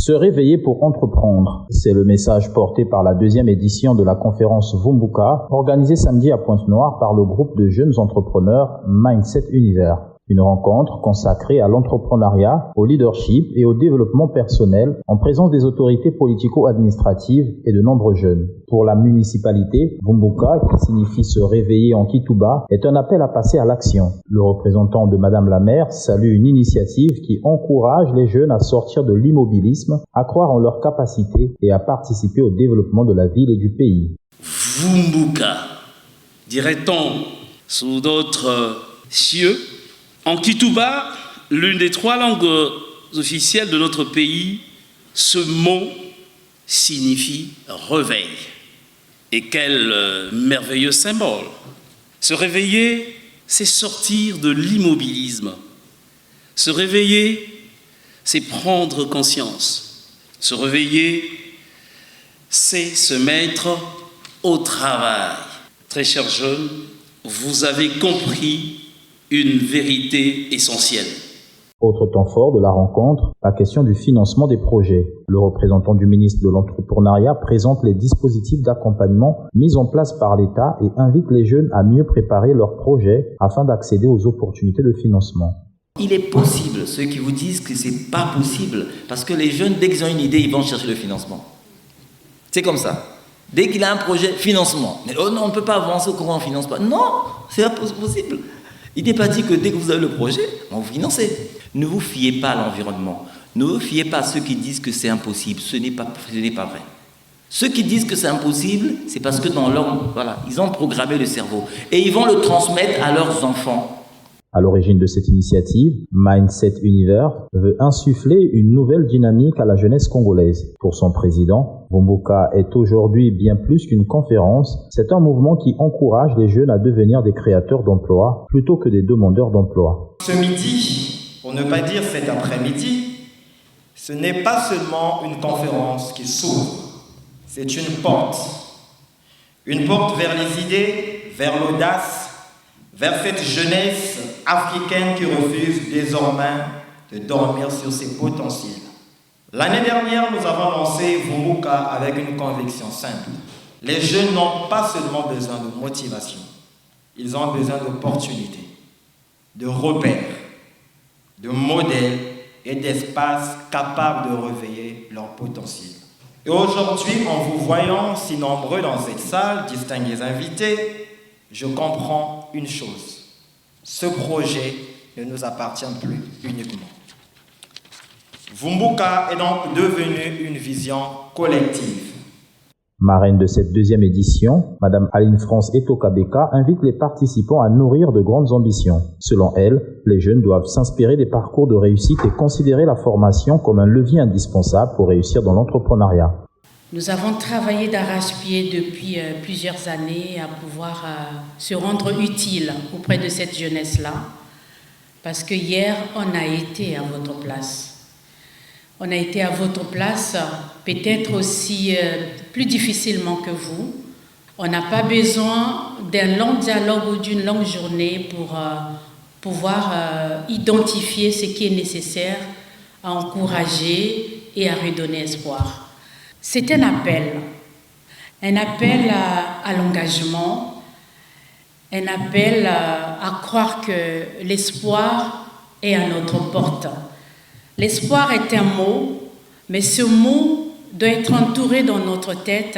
Se réveiller pour entreprendre, c'est le message porté par la deuxième édition de la conférence Vumbuka, organisée samedi à Pointe-Noire par le groupe de jeunes entrepreneurs Mindset Univers. Une rencontre consacrée à l'entrepreneuriat, au leadership et au développement personnel en présence des autorités politico-administratives et de nombreux jeunes. Pour la municipalité, Vumbuka, qui signifie se réveiller en Kituba, est un appel à passer à l'action. Le représentant de Madame la maire salue une initiative qui encourage les jeunes à sortir de l'immobilisme, à croire en leurs capacités et à participer au développement de la ville et du pays. Vumbuka, dirait-on sous d'autres cieux. En Kituba, l'une des 3 langues officielles de notre pays, ce mot signifie réveil. Et quel merveilleux symbole! Se réveiller, c'est sortir de l'immobilisme. Se réveiller, c'est prendre conscience. Se réveiller, c'est se mettre au travail. Très chers jeunes, vous avez compris une vérité essentielle. Autre temps fort de la rencontre, la question du financement des projets. Le représentant du ministre de l'Entrepreneuriat présente les dispositifs d'accompagnement mis en place par l'État et invite les jeunes à mieux préparer leurs projets afin d'accéder aux opportunités de financement. Il est possible, ceux qui vous disent que ce n'est pas possible, parce que les jeunes, dès qu'ils ont une idée, ils vont chercher le financement. C'est comme ça. Dès qu'il a un projet, financement. Mais oh non, on ne peut pas avancer, comment on ne finance pas? Non, c'est pas possible. Il n'est pas dit que dès que vous avez le projet, on vous financez. Ne vous fiez pas à l'environnement. Ne vous fiez pas à ceux qui disent que c'est impossible. Ce n'est pas vrai. Ceux qui disent que c'est impossible, c'est parce que dans leur... Voilà, ils ont programmé le cerveau. Et ils vont le transmettre à leurs enfants. À l'origine de cette initiative, Mindset Univers veut insuffler une nouvelle dynamique à la jeunesse congolaise. Pour son président, Vumbuka est aujourd'hui bien plus qu'une conférence, c'est un mouvement qui encourage les jeunes à devenir des créateurs d'emplois plutôt que des demandeurs d'emploi. Ce midi, pour ne pas dire cet après-midi, ce n'est pas seulement une conférence qui s'ouvre, c'est une porte. Une porte vers les idées, vers l'audace, vers cette jeunesse africaine qui refuse désormais de dormir sur ses potentiels. L'année dernière, nous avons lancé Vumbuka avec une conviction simple. Les jeunes n'ont pas seulement besoin de motivation, ils ont besoin d'opportunités, de repères, de modèles et d'espaces capables de réveiller leur potentiel. Et aujourd'hui, en vous voyant si nombreux dans cette salle, distingués invités, je comprends une chose. Ce projet ne nous appartient plus uniquement. Vumbuka est donc devenu une vision collective. Marraine de cette deuxième édition, Madame Aline France Etokabeka invite les participants à nourrir de grandes ambitions. Selon elle, les jeunes doivent s'inspirer des parcours de réussite et considérer la formation comme un levier indispensable pour réussir dans l'entrepreneuriat. Nous avons travaillé d'arrache-pied depuis plusieurs années à pouvoir se rendre utile auprès de cette jeunesse-là, parce que hier, on a été à votre place. On a été à votre place, peut-être aussi plus difficilement que vous. On n'a pas besoin d'un long dialogue ou d'une longue journée pour pouvoir identifier ce qui est nécessaire à encourager et à redonner espoir. C'est un appel à l'engagement, un appel à croire que l'espoir est à notre porte. L'espoir est un mot, mais ce mot doit être entouré dans notre tête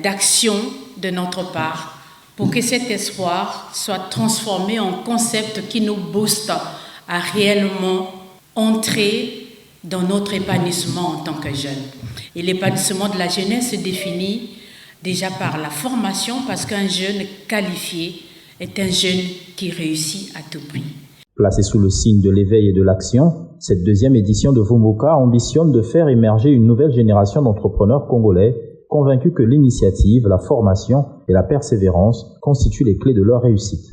d'actions de notre part pour que cet espoir soit transformé en concept qui nous booste à réellement entrer dans notre épanouissement en tant que jeunes. Et l'épanouissement de la jeunesse se définit déjà par la formation, parce qu'un jeune qualifié est un jeune qui réussit à tout prix. Placée sous le signe de l'éveil et de l'action, cette deuxième édition de Vumbuka ambitionne de faire émerger une nouvelle génération d'entrepreneurs congolais convaincus que l'initiative, la formation et la persévérance constituent les clés de leur réussite.